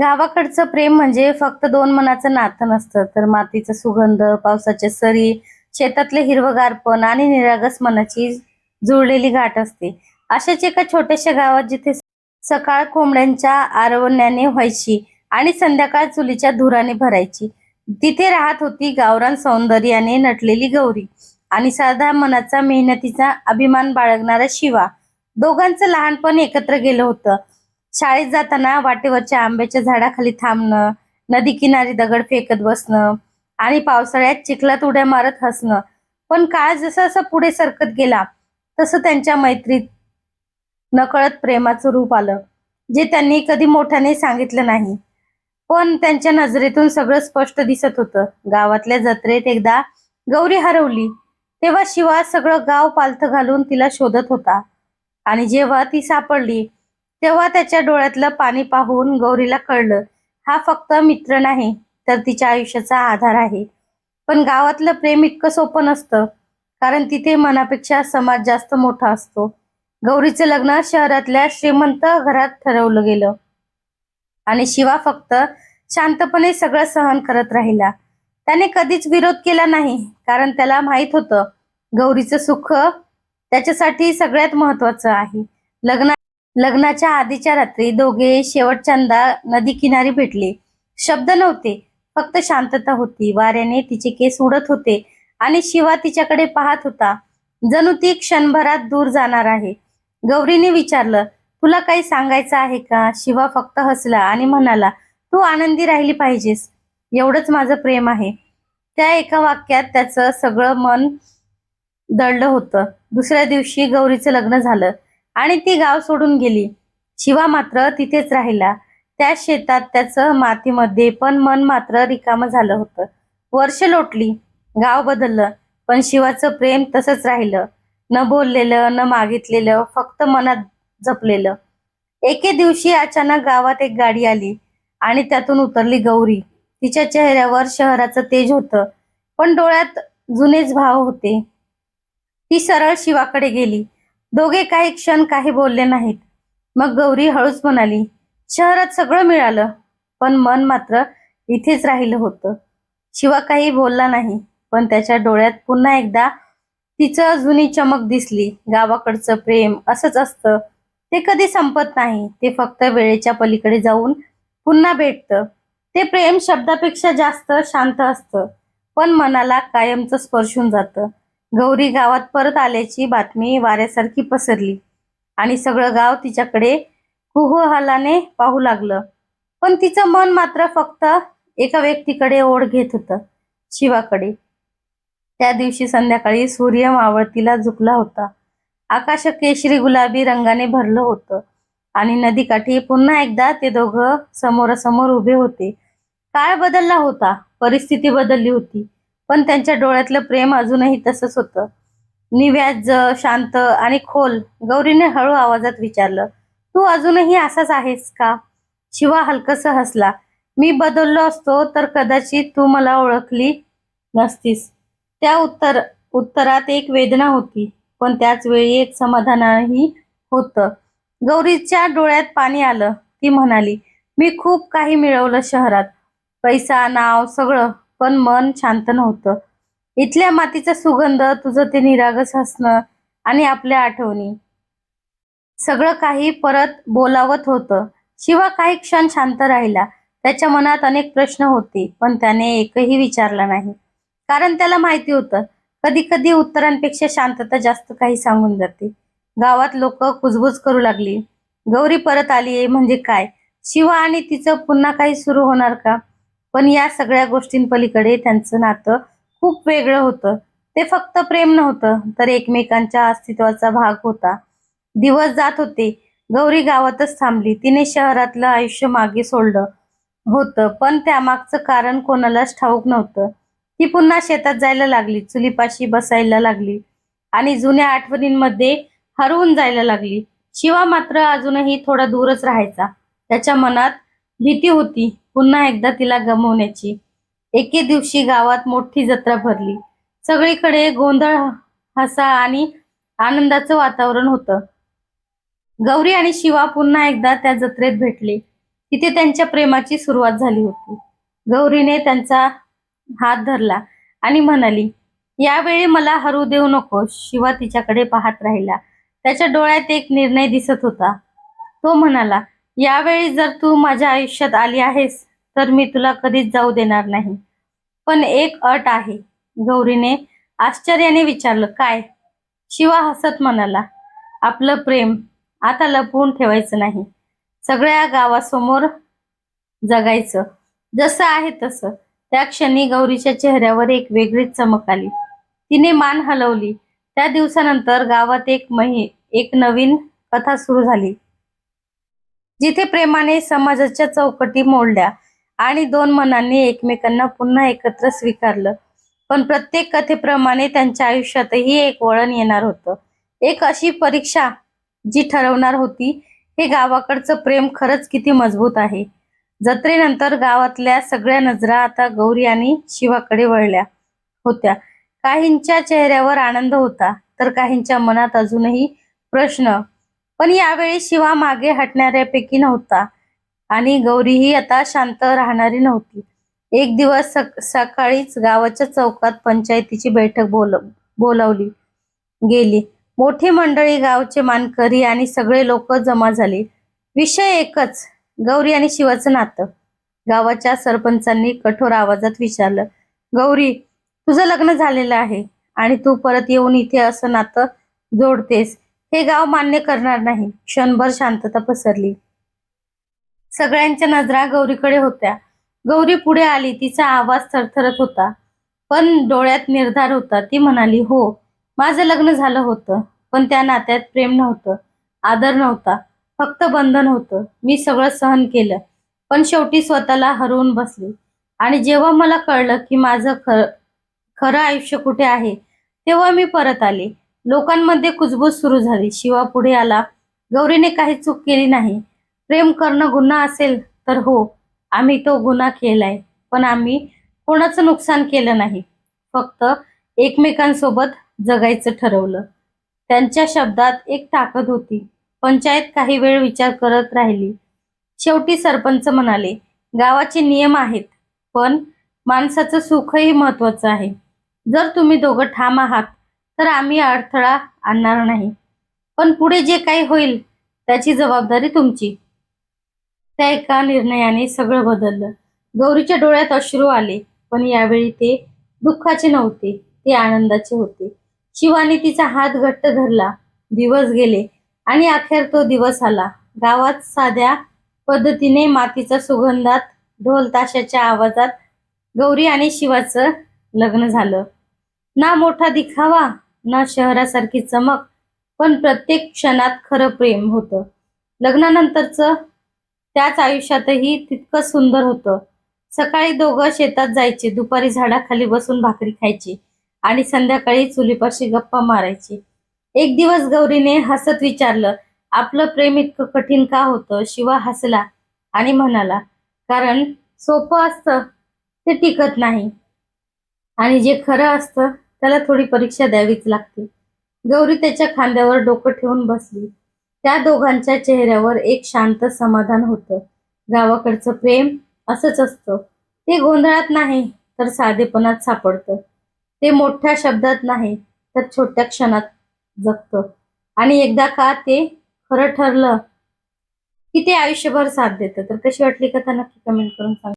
गावाकडचं प्रेम म्हणजे फक्त दोन मनाचं नातं नसतं, तर मातीचा सुगंध, पावसाच्या सरी, शेतातले हिरवगारपण आणि निरागस मनाची जुळलेली गाठ असते. अशाच एका छोट्याशा गावात जिथे सकाळ कोंबड्यांच्या आरवण्याने व्हायची आणि संध्याकाळ चुलीच्या धुराने भरायची, तिथे राहत होती गावरान सौंदर्याने नटलेली गौरी आणि साधा मनाचा मेहनतीचा अभिमान बाळगणारा शिवा. दोघांचं लहानपण एकत्र गेलं होतं. शाळेत जाताना वाटेवरच्या आंब्याच्या झाडाखाली थांबणं, नदी किनारी दगड फेकत बसणं आणि पावसाळ्यात चिखलात उड्या मारत हसणं. पण काळ जसा जसा पुढे सरकत गेला तसं त्यांच्या मैत्रीत नकळत प्रेमाचं रूप आलं, जे त्यांनी कधी मोठ्याने सांगितलं नाही. पण त्यांच्या नजरेतून सगळं स्पष्ट दिसत होतं. गावातल्या जत्रेत एकदा गौरी हरवली, तेव्हा शिवा सगळं गाव पालथं घालून तिला शोधत होता. आणि जेव्हा ती सापडली तेव्हा त्याच्या डोळ्यातलं पाणी पाहून गौरीला कळलं, हा फक्त मित्र नाही, तर तिच्या आयुष्याचा आधार आहे. पण गावातलं प्रेम इतकं सोपं नसतं, कारण तिथे मनापेक्षा समाज जास्त मोठा असतो. गौरीचं लग्न शहरातल्या श्रीमंत घरात ठरवलं गेलं आणि शिवा फक्त शांतपणे सगळं सहन करत राहिला. त्याने कधीच विरोध केला नाही, कारण त्याला माहित होतं गौरीचं सुख त्याच्यासाठी सगळ्यात महत्वाचं आहे. लग्नाच्या आधीच्या रात्री दोघे शेवटच्यांदा नदी किनारी भेटले. शब्द नव्हते, फक्त शांतता होती. वाऱ्याने तिचे केस उडत होते आणि शिवा तिच्याकडे पाहत होता, जणू ती क्षणभरात दूर जाणार आहे. गौरीने विचारलं, तुला काही सांगायचं आहे का? शिवा फक्त हसला आणि म्हणाला, तू आनंदी राहिली पाहिजेस, एवढंच माझं प्रेम आहे. त्या एका वाक्यात त्याचं सगळं मन दडलं होतं. दुसऱ्या दिवशी गौरीचं लग्न झालं आणि ती गाव सोडून गेली. शिवा मात्र तिथेच राहिला, त्या शेतात, त्याचं मातीमध्ये, पण मन मात्र रिकामं झालं होतं. वर्ष लोटली, गाव बदललं, पण शिवाचं प्रेम तसंच राहिलं. न बोललेलं, न मागितलेलं, फक्त मनात जपलेलं. एके दिवशी अचानक गावात एक गाडी आली आणि त्यातून उतरली गौरी. तिच्या चेहऱ्यावर शहराचं तेज होतं, पण डोळ्यात जुनेच भाव होते. ती सरळ शिवाकडे गेली. दोघे काही क्षण काही बोलले नाहीत. मग गौरी हळूच म्हणाली, शहरात सगळं मिळालं, पण मन मात्र इथेच राहिलं होतं. शिवा काही बोलला नाही, पण त्याच्या डोळ्यात पुन्हा एकदा तिचं जुनी चमक दिसली. गावाकडचं प्रेम असंच असतं, ते कधी संपत नाही, ते फक्त वेळेच्या पलीकडे जाऊन पुन्हा भेटतं. ते प्रेम शब्दापेक्षा जास्त शांत असतं, पण मनाला कायमचं स्पर्शून जातं. गौरी गावात परत आल्याची बातमी वाऱ्यासारखी पसरली आणि सगळं गाव तिच्याकडे कुतूहलाने पाहू लागलं. पण तिचं मन मात्र फक्त एका व्यक्तीकडे ओढ घेत होतं, शिवाकडे. त्या दिवशी संध्याकाळी सूर्य मावळतीला झुकला होता. आकाश केशरी गुलाबी रंगाने भरलं होतं आणि नदीकाठी पुन्हा एकदा ते दोघं समोरासमोर उभे होते. काळ बदलला होता, परिस्थिती बदलली होती, पण त्यांच्या डोळ्यातलं प्रेम अजूनही तसंच होतं, निव्याज, शांत आणि खोल. गौरीने हळू आवाजात विचारलं, तू अजूनही असाच आहेस का? शिवा हलकसं हसला, मी बदललो असतो तर कदाचित तू मला ओळखली नसतीस. त्या उत्तरात एक वेदना होती, पण त्याच वेळी एक समाधानही होतं. गौरीच्या डोळ्यात पाणी आलं. ती म्हणाली, मी खूप काही मिळवलं शहरात, पैसा, नाव, सगळं, पण मन शांत नव्हतं. इथल्या मातीचा सुगंध, तुझं ते निरागस हसणं आणि आपल्या आठवणी, सगळं काही परत बोलावत होतं. शिवा काही क्षण शांत राहिला. त्याच्या मनात अनेक प्रश्न होते, पण त्याने एकही विचारला नाही, कारण त्याला माहिती होतं, कधी कधी उत्तरांपेक्षा शांतता जास्त काही सांगून जाते. गावात लोक कुजबुज करू लागली, गौरी परत आलीये म्हणजे काय? शिवा आणि तिचं पुन्हा काही सुरू होणार का? पण या सगळ्या गोष्टींपलीकडे त्यांचं नातं खूप वेगळं होतं. ते फक्त प्रेम नव्हतं, तर एकमेकांच्या अस्तित्वाचा भाग होता. दिवस जात होते. गौरी गावातच थांबली. तिने शहरातलं आयुष्य मागे सोडलं होतं, पण त्यामागचं कारण कोणालाच ठाऊक नव्हतं. ती पुन्हा शेतात जायला लागली, चुलीपाशी बसायला लागली आणि जुन्या आठवणींमध्ये हरवून जायला लागली. शिवा मात्र अजूनही थोडा दूरच राहायचा. त्याच्या मनात भीती होती पुन्हा एकदा तिला गमावण्याची. एके दिवशी गावात मोठी जत्रा भरली. सगळीकडे गोंधळ, हसा आणि आनंदाचं वातावरण होतं. गौरी आणि शिवा पुन्हा एकदा त्या जत्रेत भेटले. तिथे त्यांच्या प्रेमाची सुरुवात झाली होती. गौरीने त्यांचा हात धरला आणि म्हणाली, यावेळी मला हरू देऊ नको. शिवा तिच्याकडे पाहत राहिला. त्याच्या डोळ्यात एक निर्णय दिसत होता. तो म्हणाला, यावेळी जर तू माझ्या आयुष्यात आली आहेस तर मी तुला कधीच जाऊ देणार नाही. पण एक अट आहे. गौरीने आश्चर्याने विचारलं, काय? शिवा हसत म्हणाला, आपलं प्रेम आता लपवून ठेवायचं नाही. सगळ्या गावासमोर जगायचं. जसं आहे तसं. त्या क्षणी गौरीच्या चेहऱ्यावर एक वेगळीच चमक आली. तिने मान हलवली. त्या दिवसानंतर गावात एक नवीन कथा सुरू झाली. जिथे प्रेमाने समाजाच्या चौकटी मोडल्या आणि दोन मनांनी एकमेकांना पुन्हा एकत्र स्वीकारलं. पण प्रत्येक कथेप्रमाणे त्यांच्या आयुष्यातही एक वळण येणार होतं. एक अशी परीक्षा जी ठरवणार होती, हे गावाकडचं प्रेम खरंच किती मजबूत आहे. जत्रेनंतर गावातल्या सगळ्या नजरा आता गौरी आणि शिवाकडे वळल्या होत्या. काहींच्या चेहऱ्यावर आनंद होता तर काहींच्या मनात अजूनही प्रश्न. पण यावेळी शिवा मागे हटणाऱ्यापैकी नव्हता आणि गौरीही आता शांत राहणारी नव्हती. एक दिवस सकाळीच गावाच्या चौकात पंचायतीची बैठक बोलावली गेली. मोठी मंडळी, गावचे मानकरी आणि सगळे लोक जमा झाले. विषय एकच, गौरी आणि शिवाचं नातं. गावाच्या सरपंचांनी कठोर आवाजात विचारलं, गौरी, तुझं लग्न झालेलं आहे आणि तू परत येऊन इथे असं नातं जोडतेस, हे गाव मान्य करणार नाही. क्षणभर शांतता पसरली. सगळ्यांच्या नजरा गौरीकडे होत्या. गौरी पुढे आली. तिचा आवाज थरथरत होता पण डोळ्यात निर्धार होता. ती म्हणाली, हो, माझं लग्न झालं होतं, पण त्या नात्यात प्रेम नव्हतं, आदर नव्हता, फक्त बंधन होतं. मी सगळं सहन केलं, पण शेवटी स्वतःला हरवून बसले. आणि जेव्हा मला कळलं की माझं खरं आयुष्य कुठे आहे, तेव्हा मी परत आले. लोकांमध्ये कुजबूज सुरू झाली. शिवा पुढे आला, गौरीने काही चूक केली नाही. प्रेम करणं गुन्हा असेल तर हो, आम्ही तो गुन्हा केलाय, पण आम्ही कोणाचं नुकसान केलं नाही. फक्त एकमेकांसोबत जगायचं ठरवलं. त्यांच्या शब्दात एक ताकद होती. पंचायत काही वेळ विचार करत राहिली. शेवटी सरपंच म्हणाले, गावाचे नियम आहेत, पण माणसाचं सुखही महत्वाचं आहे. जर तुम्ही दोघं ठाम आहात तर आम्ही अडथळा आणणार नाही, पण पुढे जे काही होईल त्याची जबाबदारी तुमची. त्या एका निर्णयाने सगळं बदललं. गौरीच्या डोळ्यात अश्रू आले, पण यावेळी ते दुःखाचे नव्हते, ते आनंदाचे होते. शिवाने तिचा हात घट्ट धरला. दिवस गेले आणि अखेर तो दिवस आला. गावात साध्या पद्धतीने, मातीच्या सुगंधात, ढोल ताशाच्या आवाजात गौरी आणि शिवाचं लग्न झालं. ना मोठा दिखावा, ना शहरासारखी चमक, पण प्रत्येक क्षणात खरं प्रेम होतं. लग्नानंतरचं त्याच आयुष्यातही तितकं सुंदर होतं. सकाळी दोघं शेतात जायचे, दुपारी झाडाखाली बसून भाकरी खायची आणि संध्याकाळी चुलीपाशी गप्पा मारायची. एक दिवस गौरीने हसत विचारलं, आपलं प्रेम इतकं कठीण का होतं? शिवा हसला आणि म्हणाला, कारण सोपं असतं ते टिकत नाही आणि जे खरं असतं त्याला थोडी परीक्षा द्यावीच लागते. गौरी त्याच्या खांद्यावर डोकं ठेवून बसली. त्या दोघांच्या चेहऱ्यावर एक शांत समाधान होतं. गावाकडचं प्रेम असंच असतं. ते गोंधळात नाही तर साधेपणात सापडतं. ते मोठ्या शब्दात नाही तर छोट्या क्षणात जगतं. आणि एकदा का ते खरं ठरलं की ते आयुष्यभर साथ देतं. तर कशी वाटली कथा नक्की कमेंट करून सांगा.